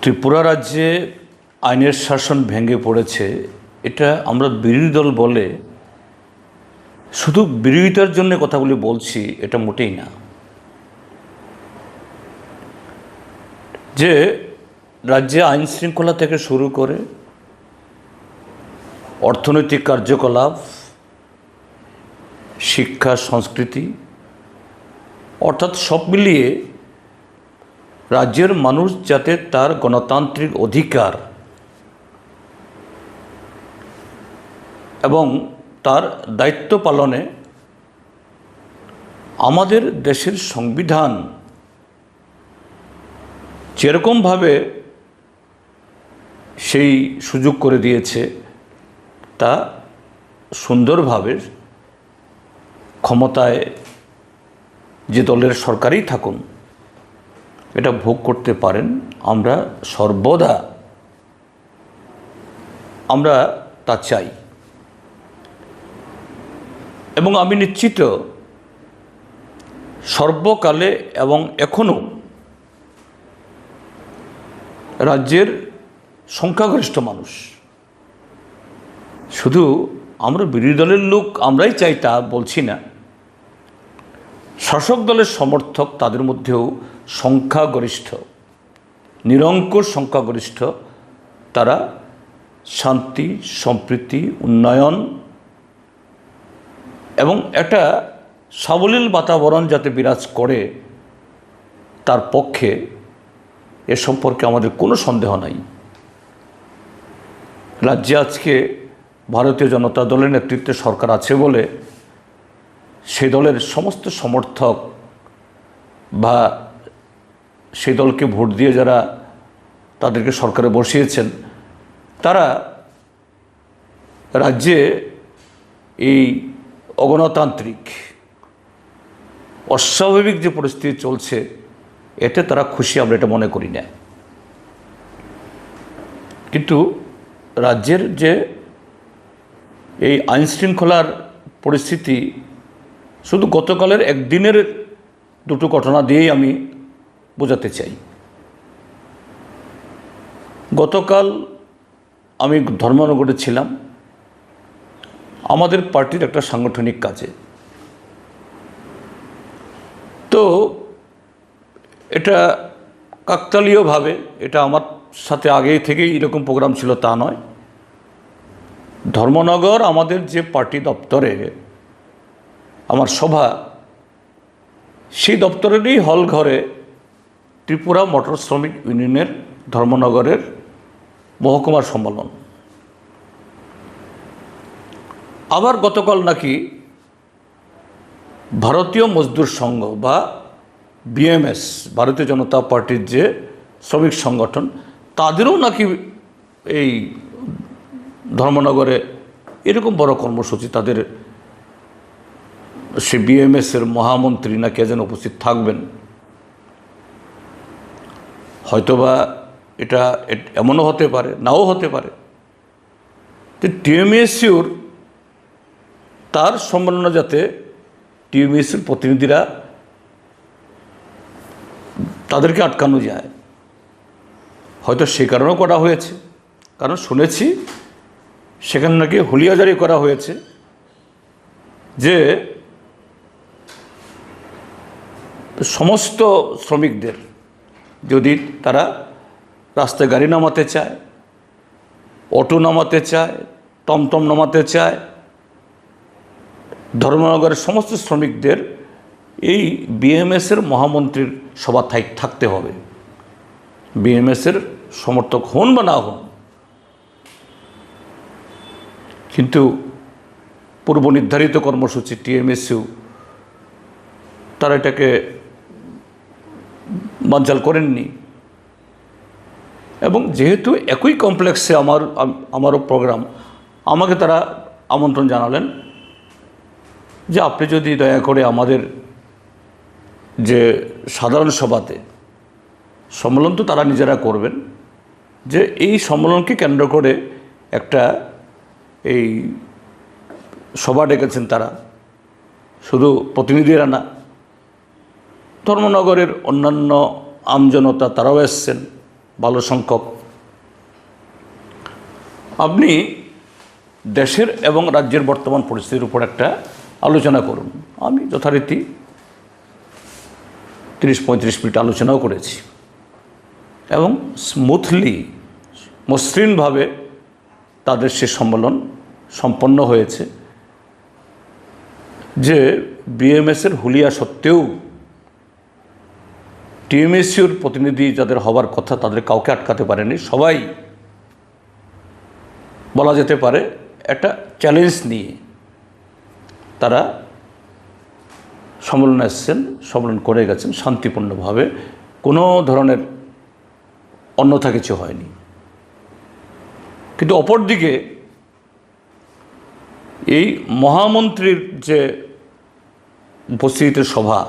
ত্রিপুরা রাজ্যে আইনের শাসন ভেঙে পড়েছে, এটা আমরা বিরোধী দল বলে শুধু বিরোধিতার জন্য কথাগুলি বলছি, এটা মোটেই না। যে রাজ্যে আইন শৃঙ্খলা থেকে শুরু করে অর্থনৈতিক কার্যকলাপ, শিক্ষা, সংস্কৃতি, অর্থাৎ সব মিলিয়ে রাজ্যের মানুষ যাতে তার গণতান্ত্রিক অধিকার এবং তার দায়িত্ব পালনে আমাদের দেশের সংবিধান যেরকমভাবে সেই সুযোগ করে দিয়েছে, তা সুন্দরভাবে ক্ষমতায় যে দলের সরকারই থাকুন এটা ভোগ করতে পারেন। আমরা সর্বদা তা চাই এবং আমি নিশ্চিত সর্বকালে এবং এখনও রাজ্যের সংখ্যাগরিষ্ঠ মানুষ, শুধু আমরা বিরোধী দলের লোক আমরাই চাই তা বলছি না, শাসক দলের সমর্থক তাদের মধ্যেও সংখ্যাগরিষ্ঠ, নিরঙ্কুশ সংখ্যাগরিষ্ঠ, তারা শান্তি, সম্প্রীতি, উন্নয়ন এবং একটা সাবলীল বাতাবরণ যাতে বিরাজ করে তার পক্ষে, এ সম্পর্কে আমাদের কোনো সন্দেহ নাই। রাজ্যে আজকে ভারতীয় জনতা দলের নেতৃত্বে সরকার আছে বলে সেই দলের সমস্ত সমর্থক বা সেই দলকে ভোট দিয়ে যারা তাদেরকে সরকারে বসিয়েছেন, তারা রাজ্যে এই অগণতান্ত্রিক অস্বাভাবিক যে পরিস্থিতি চলছে এতে তারা খুশি, আমরা এটা মনে করি না। কিন্তু রাজ্যের যে এই আইনশৃঙ্খলার পরিস্থিতি, শুধু গতকালের একদিনের দুটো ঘটনা দিয়েই আমি বোঝাতে চাই। গতকাল আমি ধর্মনগরে ছিলাম আমাদের পার্টির একটা সাংগঠনিক কাজে। তো এটা কাকতালীয়ভাবে, এটা আমার সাথে আগে থেকেই এরকম প্রোগ্রাম ছিল তা নয়, ধর্মনগর আমাদের যে পার্টি দপ্তরে আমার সভা, সেই দপ্তরেরই হল ঘরে ত্রিপুরা মোটর শ্রমিক ইউনিয়নের ধর্মনগরের মহকুমার সম্মেলন। আবার গতকাল নাকি ভারতীয় মজদুর সংঘ বা বিএমএস, ভারতীয় জনতা পার্টির যে শ্রমিক সংগঠন, তাদেরও নাকি এই ধর্মনগরে এরকম বড় কর্মসূচি, তাদের সে বিএমএসের মহামন্ত্রী না কে যেন উপস্থিত থাকবেন। হয়তোবা এটা এমনও হতে পারে, নাও হতে পারে যে টিএমএসইউর তার সম্মেলনে যাতে টিএমএসির প্রতিনিধিরা তাদেরকে আটকানো যায়, হয়তো সে কারণেও করা হয়েছে। কারণ শুনেছি সেখানে নাকি হুলিয়া জারি করা হয়েছে যে সমস্ত শ্রমিকদের যদি তারা রাস্তায় গাড়ি নামাতে চায়, অটো নামাতে চায়, টমটম নামাতে চায়, ধর্মনগরের সমস্ত শ্রমিকদের এই বিএমএসের মহামন্ত্রীর সভা থাকতে হবে। বিএমএসের সমর্থক হন বা না হন, কিন্তু পূর্ব নির্ধারিত কর্মসূচি টিএমএসইউ তারা এটাকে বানচাল করেননি। এবং যেহেতু একই কমপ্লেক্সে আমারও প্রোগ্রাম, আমাকে তারা আমন্ত্রণ জানালেন যে আপনি যদি দয়া করে আমাদের যে সাধারণ সভাতে, সম্মেলন তো তারা নিজেরা করবেন, যে এই সম্মেলনকে কেন্দ্র করে একটা এই সভা ডেকেছেন তারা, শুধু প্রতিনিধিরা না, ধর্মনগরের অন্যান্য আমজনতা তারাও এসছেন। ভালো সংখ্যক। আপনি দেশের এবং রাজ্যের বর্তমান পরিস্থিতির উপর একটা আলোচনা করুন। আমি যথারীতি 30-35 মিনিট আলোচনাও করেছি এবং স্মুথলি মসৃণভাবে তাদের সে সম্মেলন সম্পন্ন হয়েছে, যে বিএমএসের হুলিয়া সত্ত্বেও টিএমএসইউর প্রতিনিধি যাদের হওয়ার কথা তাদের কাউকে আটকাতে পারেনি। সবাই বলা যেতে পারে একটা চ্যালেঞ্জ নিয়ে তারা সম্মেলনে এসেছেন, সম্মেলন করে গেছেন শান্তিপূর্ণভাবে, কোনো ধরনের অন্যথা কিছু হয়নি। কিন্তু অপরদিকে এই মহামন্ত্রীর যে উপস্থিতিতে সভা,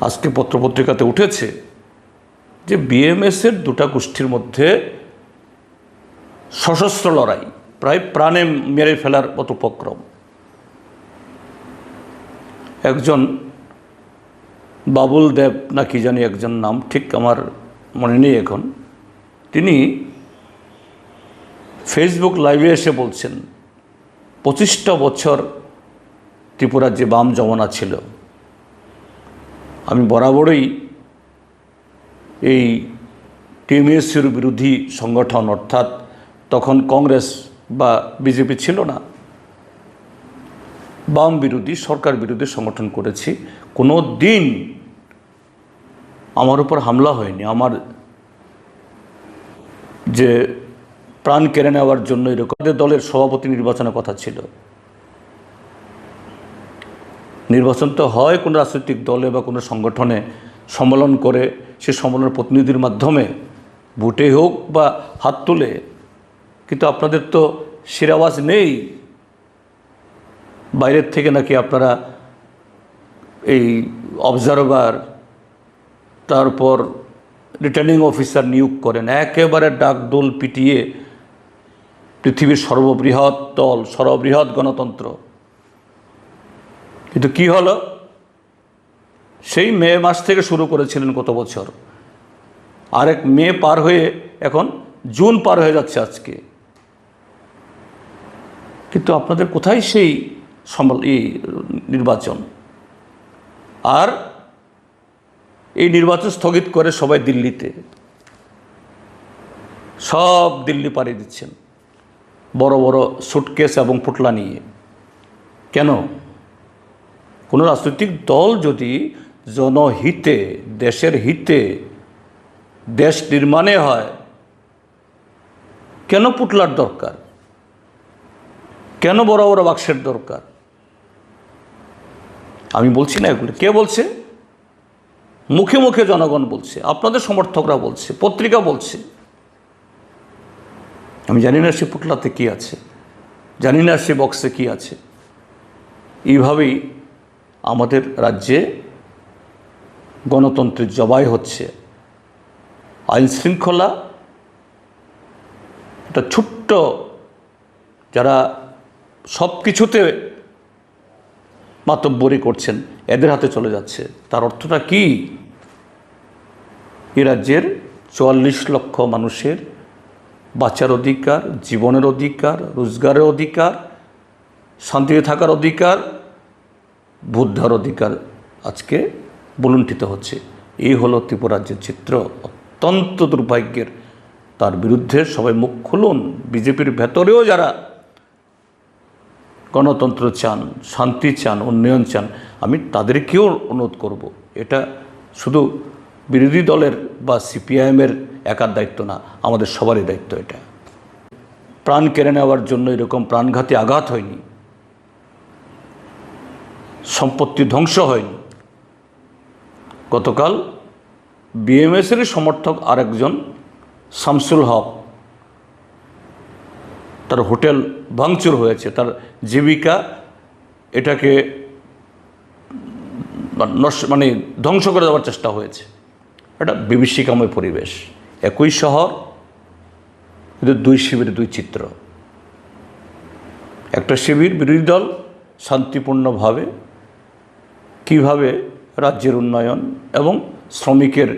আজকে পত্রপত্রিকাতে উঠেছে যে বিএমএসের দুটা গোষ্ঠীর মধ্যে সশস্ত্র লড়াই, প্রায় প্রাণে মেরে ফেলার মতো উপক্রম। একজন বাবুল দেব না কি জানি একজন নাম, ঠিক আমার মনে নেই এখন, তিনি ফেসবুক লাইভে এসে বলছেন 25টা বছর ত্রিপুরার যে বাম জমানা ছিল, আমি বরাবরই এই টিএমএসইউর বিরোধী সংগঠন, অর্থাৎ তখন কংগ্রেস বা বিজেপি ছিল না, বাম বিরোধী সরকার বিরোধী সংগঠন করেছি। কোনো দিন আমার উপর হামলা হয়নি। আমার যে প্রাণ কেড়ে নেওয়ার জন্য এরকম দলের সভাপতি নির্বাচনের কথা ছিল। নির্বাচন তো হয় কোনো রাজনৈতিক দলে বা কোনো সংগঠনে সম্মেলন করে, সে সম্মেলনের প্রতিনিধির মাধ্যমে ভোটে হোক বা হাত তুলে, কিন্তু আপনাদের তো সে আওয়াজ নেই। বাইরের থেকে নাকি আপনারা এই অবজারভার, তারপর রিটার্নিং অফিসার নিয়োগ করেন, একেবারে ডাকডোল পিটিয়ে পৃথিবীর সর্ববৃহৎ দল, সর্ববৃহৎ গণতন্ত্র। কিন্তু কি হলো, সেই মে মাস থেকে শুরু করেছিলেন গত বছর, আরেক মে পার হয়ে এখন জুন পার হয়ে যাচ্ছে আজকে, কিন্তু আপনাদের কোথায় সেই নির্বাচন? আর এই নির্বাচন স্থগিত করে সবাই দিল্লিতে, সব দিল্লি পাড়ি দিচ্ছেন বড় বড় সুটকেস এবং পুটলা নিয়ে। কেন? কোনো রাজনৈতিক দল যদি জনহিতে, দেশের হিতে, দেশ নির্মাণে হয়, কেন পুটলার দরকার? কেন বড় বড় বাক্সের দরকার? আমি বলছি না এগুলো, কে বলছে? মুখে মুখে জনগণ বলছে, আপনাদের সমর্থকরা বলছে, পত্রিকা বলছে। আমি জানি না সে পুটলাতে কী আছে, জানি না সে বক্সে কী আছে। এইভাবেই আমাদের রাজ্যে গণতন্ত্রের জবাই হচ্ছে। আইন শৃঙ্খলা একটা ছোট্ট, যারা সব কিছুতে মাতব্বরি করছেন, এদের হাতে চলে যাচ্ছে। তার অর্থটা কি? এ রাজ্যের 44 লক্ষ মানুষের বাঁচার অধিকার, জীবনের অধিকার, রোজগারের অধিকার, শান্তিতে থাকার অধিকার, ভোট দেওয়ার অধিকার আজকে বলুণ্ঠিত হচ্ছে। এই হলো ত্রিপুরা রাজ্যের চিত্র, অত্যন্ত দুর্ভাগ্যের। তার বিরুদ্ধে সবাই মুখ খুলুন। বিজেপির ভেতরেও যারা গণতন্ত্র চান, শান্তি চান, উন্নয়ন চান, আমি তাদেরকেও অনুরোধ করব, এটা শুধু বিরোধী দলের বা সিপিআইএমের একার দায়িত্ব না, আমাদের সবারই দায়িত্ব এটা। প্রাণ কেড়ে নেওয়ার জন্য এরকম প্রাণঘাতী আঘাত হয়নি, সম্পত্তি ধ্বংস হয়নি। গতকাল বিএমএসেরই সমর্থক আরেকজন শামসুল হক, তার হোটেল ভাঙচুর হয়েছে, তার জীবিকা এটাকে মানে ধ্বংস করে দেওয়ার চেষ্টা হয়েছে। এটা বিভীষিকাময় পরিবেশ। একই শহর, কিন্তু দুই শিবির, দুই চিত্র। একটা শিবির বিরোধী দল শান্তিপূর্ণভাবে কীভাবে রাজ্যের উন্নয়ন এবং শ্রমিকের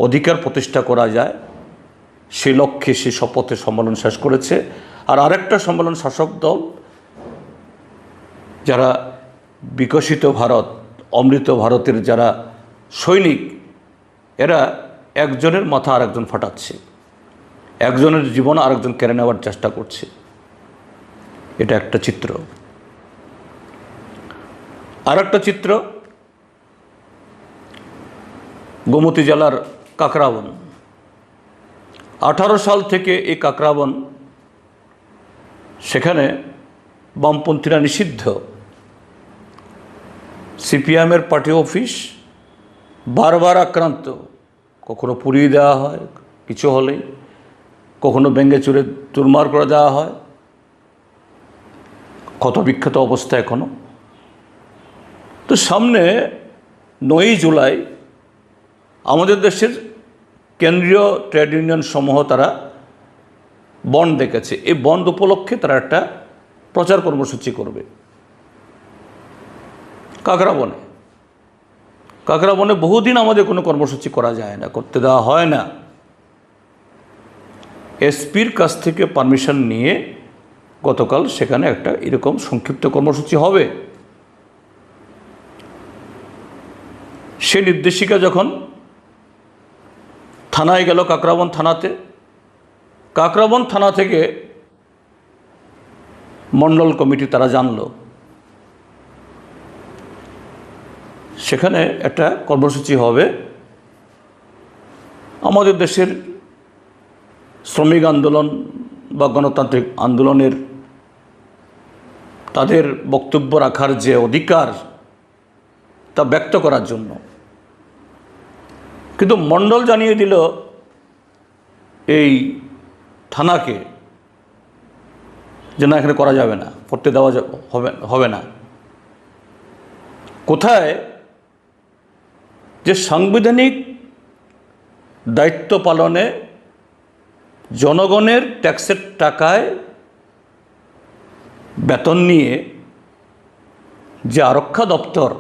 অধিকার প্রতিষ্ঠা করা যায় সে লক্ষ্যে সে শপথে সম্মেলন শেষ করেছে। আর আরেকটা সম্মেলন শাসক দল যারা বিকশিত ভারত, অমৃত ভারতের যারা সৈনিক, এরা একজনের মাথা আরেকজন ফাটাচ্ছে, একজনের জীবন আরেকজন কেড়ে নেওয়ার চেষ্টা করছে। এটা একটা চিত্র। আর একটা চিত্র গোমতী জেলার কাকরাবন। 18 সাল থেকে এই কাকরাবন, সেখানে বামপন্থীরা নিষিদ্ধ। সিপিএমের পার্টি অফিস বারবার আক্রান্ত, কখনো পুড়িয়ে দেওয়া হয় কিছু হলেই, কখনো ভেঙে চুরে চুরমার করে দেওয়া হয়, ক্ষতবিক্ষত অবস্থা এখনো। তো সামনে 9ই জুলাই আমাদের দেশের কেন্দ্রীয় ট্রেড ইউনিয়ন সমূহ তারা বন্ধ ডেকেছে। এই বন্ধ উপলক্ষে তারা একটা প্রচার কর্মসূচি করবে কাকরাবনে। বহুদিন আমাদের কোনো কর্মসূচি করা যায় না, করতে দেওয়া হয় না। এসপির কাছ থেকে পারমিশন নিয়ে গতকাল সেখানে একটা এরকম সংক্ষিপ্ত কর্মসূচি হবে। সে নির্দেশিকা যখন থানায় গেল, কাকরাবন থানাতে, কাকরাবন থানা থেকে মণ্ডল কমিটি তারা জানলো সেখানে একটা কর্মসূচি হবে। আমাদের দেশের শ্রমিক আন্দোলন বা গণতান্ত্রিক আন্দোলনের তাদের বক্তব্য রাখার যে অধিকার তা ব্যক্ত করার জন্য। কিন্তু মণ্ডল জানিয়ে দিল এই থানাকে যে না, এখানে করা যাবে না, করতে দেওয়া হবে না। কোথায় যে সাংবিধানিক দায়িত্ব পালনে জনগণের ট্যাক্সের টাকায় বেতন নিয়ে যে আরক্ষা দপ্তর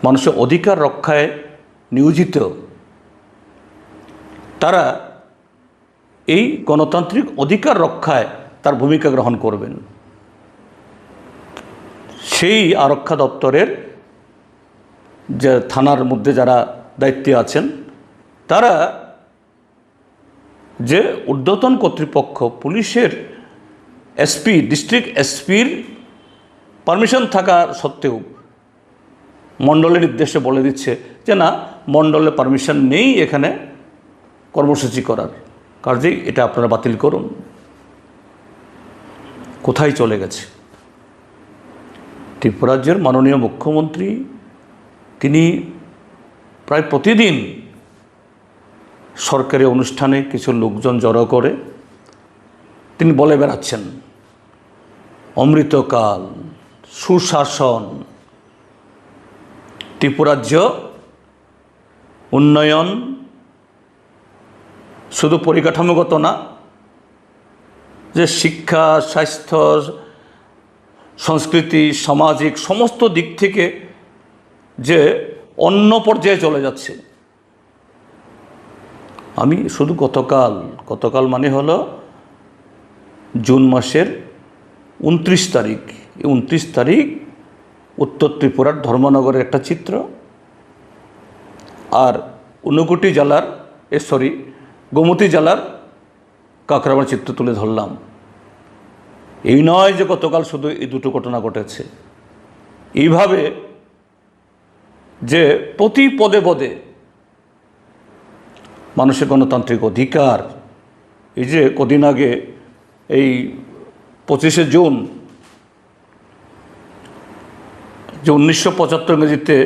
মানুষের অধিকার রক্ষায় নিয়োজিত, তারা এই গণতান্ত্রিক অধিকার রক্ষায় তার ভূমিকা গ্রহণ করবেন। সেই আরক্ষা দপ্তরের যে থানার মধ্যে যারা দায়িত্বে আছেন, তারা যে ঊর্ধ্বতন কর্তৃপক্ষ পুলিশের এসপি, ডিস্ট্রিক্ট এসপির পারমিশন থাকা সত্ত্বেও মণ্ডলের নির্দেশে বলে দিচ্ছে যে না, মণ্ডলের পারমিশন নেই এখানে কর্মসূচি করার, কাজেই এটা আপনারা বাতিল করুন। কোথায় চলে গেছে? ত্রিপুরাজ্যের মাননীয় মুখ্যমন্ত্রী তিনি প্রায় প্রতিদিন সরকারি অনুষ্ঠানে কিছু লোকজন জড়ো করে তিনি বলে বেড়াচ্ছেন অমৃতকাল, সুশাসন, ত্রিপুরাজ্য উন্নয়ন শুধু পরিকাঠামোগত না, যে শিক্ষা, স্বাস্থ্য, সংস্কৃতি, সামাজিক সমস্ত দিক থেকে যে অন্য পর্যায়ে চলে যাচ্ছে। আমি শুধু গতকাল মানে হলো জুন মাসের 29 তারিখ, এই 29 তারিখ উত্তর ত্রিপুরার ধর্মনগরের একটা চিত্র, আর ঊনকোটি জেলার গোমতী জেলার কাকরাবন চিত্র তুলে ধরলাম। এই নয় যে গতকাল শুধু এই দুটো ঘটনা ঘটেছে, এইভাবে যে প্রতি পদে পদে মানুষের গণতান্ত্রিক অধিকার, এই যে কদিন আগে এই 25শে জুন যে 1975 ইংরেজিতে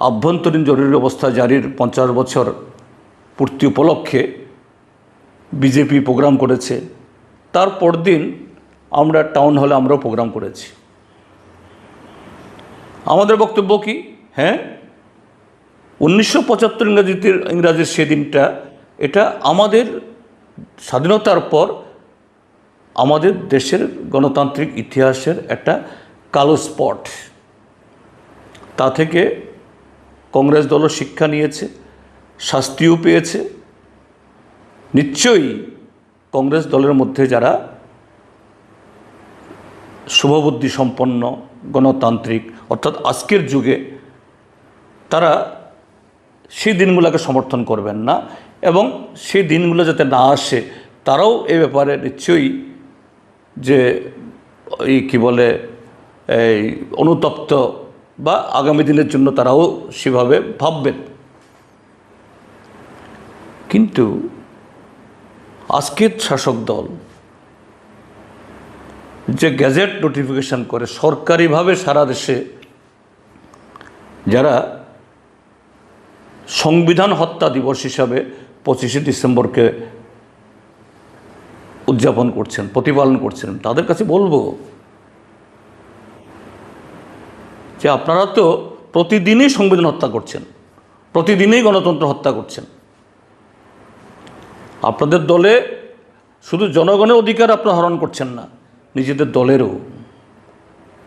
আভ্যন্তরীণ জরুরি অবস্থা জারির 50 বছর পূর্তি উপলক্ষে বিজেপি প্রোগ্রাম করেছে, তার পরদিন আমরা টাউন হলে আমরাও প্রোগ্রাম করেছি। আমাদের বক্তব্য কি? হ্যাঁ, 1975 ইংরাজির সেদিনটা, এটা আমাদের স্বাধীনতার পর আমাদের দেশের গণতান্ত্রিক ইতিহাসের একটা কালো স্পট। তা থেকে কংগ্রেস দলও শিক্ষা নিয়েছে, শাস্তিও পেয়েছে। নিশ্চয়ই কংগ্রেস দলের মধ্যে যারা শুভবুদ্ধি সম্পন্ন গণতান্ত্রিক অর্থাৎ আজকের যুগে, তারা সেই দিনগুলোকে সমর্থন করবেন না, এবং সেই দিনগুলো যাতে না আসে তারাও এ ব্যাপারে নিশ্চয়ই যে এই কী বলে এই অনুতপ্ত বা আগামী দিনের জন্য তারাও সেভাবে ভাববেন। কিন্তু আজকের শাসক দল যে গ্যাজেট নোটিফিকেশন করে সরকারিভাবে সারা দেশে যারা সংবিধান হত্যা দিবস হিসাবে 25শে ডিসেম্বরকে উদযাপন করছেন, প্রতিপালন করছেন, তাদের কাছে বলবো যে আপনারা তো প্রতিদিনই সংবিধান হত্যা করছেন, প্রতিদিনই গণতন্ত্র হত্যা করছেন। আপনাদের দলে শুধু জনগণের অধিকার আপনারা হরণ করছেন না, নিজেদের দলেরও।